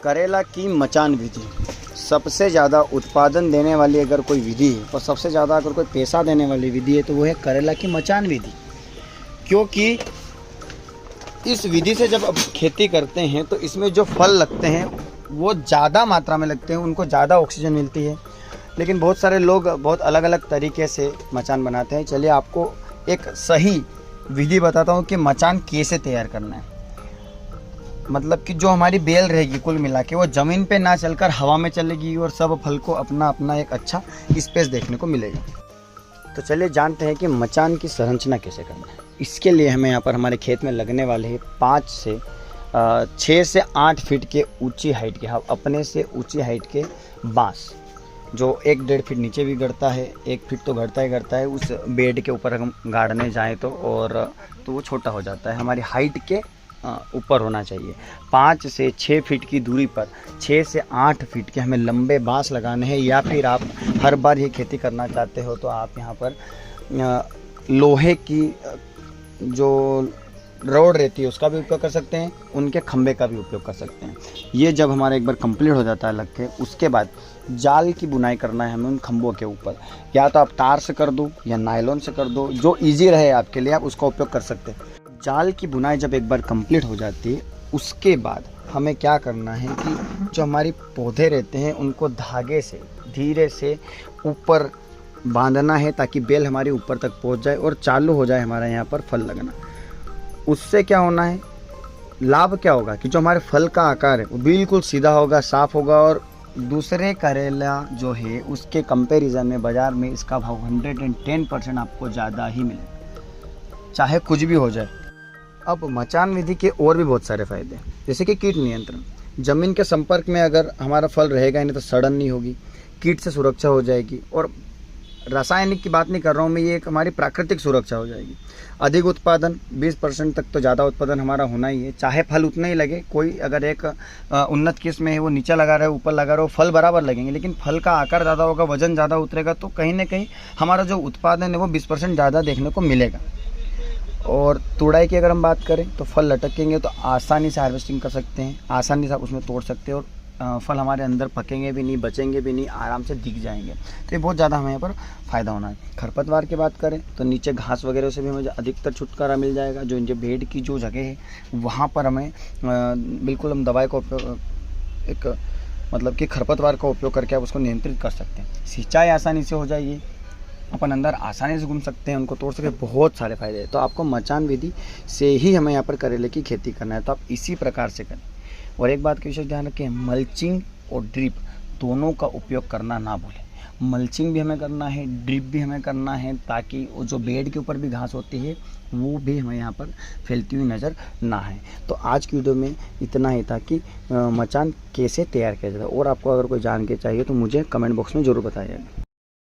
करेला की मचान विधि सबसे ज़्यादा उत्पादन देने वाली अगर कोई विधि है और सबसे ज़्यादा अगर कोई पैसा देने वाली विधि है तो वो है करेला की मचान विधि। क्योंकि इस विधि से जब अब खेती करते हैं तो इसमें जो फल लगते हैं वो ज़्यादा मात्रा में लगते हैं, उनको ज़्यादा ऑक्सीजन मिलती है। लेकिन बहुत सारे लोग बहुत अलग अलग तरीके से मचान बनाते हैं। चलिए आपको एक सही विधि बताता हूँ कि मचान कैसे तैयार करना है। मतलब कि जो हमारी बेल रहेगी कुल मिला के वो ज़मीन पे ना चलकर हवा में चलेगी और सब फल को अपना अपना एक अच्छा स्पेस देखने को मिलेगा। तो चलिए जानते हैं कि मचान की संरचना कैसे करना है। इसके लिए हमें यहाँ पर हमारे खेत में लगने वाले हैं 6 से 8 फीट के ऊंची हाइट के, अपने से ऊंची हाइट के बाँस, जो 1-1.5 फीट नीचे भी गड़ता है, 1 फीट तो गड़ता ही है। उस बेड के ऊपर हम गाड़ने जाएँ तो वो छोटा हो जाता है, हमारी हाइट के ऊपर होना चाहिए। 5 से 6 फीट की दूरी पर 6 से 8 फीट के हमें लंबे बांस लगाने हैं। या फिर आप हर बार ये खेती करना चाहते हो तो आप यहाँ पर लोहे की जो रोड रहती है उसका भी उपयोग कर सकते हैं, उनके खंबे का भी उपयोग कर सकते हैं। ये जब हमारा एक बार कंप्लीट हो जाता है लग के, उसके बाद जाल की बुनाई करना है हमें उन खंभों के ऊपर। या तो आप तार से कर दो या नायलॉन से कर दो, जो ईजी रहे आपके लिए आप उसका उपयोग कर सकते हैं। जाल की बुनाई जब एक बार कंप्लीट हो जाती है उसके बाद हमें क्या करना है कि जो हमारी पौधे रहते हैं उनको धागे से धीरे से ऊपर बांधना है ताकि बेल हमारी ऊपर तक पहुंच जाए और चालू हो जाए हमारा यहाँ पर फल लगना। उससे क्या होना है, लाभ क्या होगा कि जो हमारे फल का आकार है वो बिल्कुल सीधा होगा, साफ होगा और दूसरे करेला जो है उसके कंपैरिजन में बाज़ार में इसका भाव 110% आपको ज़्यादा ही मिलेगा, चाहे कुछ भी हो जाए। अब मचान विधि के और भी बहुत सारे फ़ायदे हैं, जैसे कि कीट नियंत्रण। ज़मीन के संपर्क में अगर हमारा फल रहेगा ही नहीं तो सड़न नहीं होगी, कीट से सुरक्षा हो जाएगी। और रासायनिक की बात नहीं कर रहा हूँ मैं, ये एक हमारी प्राकृतिक सुरक्षा हो जाएगी। अधिक उत्पादन, 20% तक तो ज़्यादा उत्पादन हमारा होना ही है, चाहे फल उतना ही लगे। कोई अगर एक उन्नत किस्म है वो नीचे लगा रहा है ऊपर लगा रहा है, फल बराबर लगेंगे, लेकिन फल का आकार ज़्यादा होगा, वजन ज़्यादा उतरेगा, तो कहीं ना कहीं हमारा जो उत्पादन है वो 20% ज़्यादा देखने को मिलेगा। और तुड़ाई की अगर हम बात करें तो फल लटकेंगे तो आसानी से हार्वेस्टिंग कर सकते हैं, आसानी से आप उसमें तोड़ सकते हैं और फल हमारे अंदर पकेंगे भी नहीं, बचेंगे भी नहीं, आराम से दिख जाएंगे। तो ये बहुत ज़्यादा हमें यहाँ पर फ़ायदा होना है। खरपतवार की बात करें तो नीचे घास वगैरह से भी हमें अधिकतर छुटकारा मिल जाएगा। जो इनके बेड की जो जगह है वहाँ पर हमें बिल्कुल हम दवाई का उपयोग मतलब कि खरपतवार का उपयोग करके आप उसको नियंत्रित कर सकते हैं। सिंचाई आसानी से हो जाएगी, अपन अंदर आसानी से घूम सकते हैं, उनको तोड़ सकते हैं, बहुत सारे फायदे हैं। तो आपको मचान विधि से ही हमें यहाँ पर करेले की खेती करना है, तो आप इसी प्रकार से करें। और एक बात का विशेष ध्यान रखें, मल्चिंग और ड्रिप दोनों का उपयोग करना ना भूलें। मल्चिंग भी हमें करना है, ड्रिप भी हमें करना है, ताकि वो जो बेड के ऊपर भी घास होती है वो भी हमें यहाँ पर फैलती हुई नज़र ना आए। तो आज की वीडियो में इतना ही था कि मचान कैसे तैयार किया जाता है। और आपको अगर कोई जान के चाहिए तो मुझे कमेंट बॉक्स में ज़रूर बताइएगा।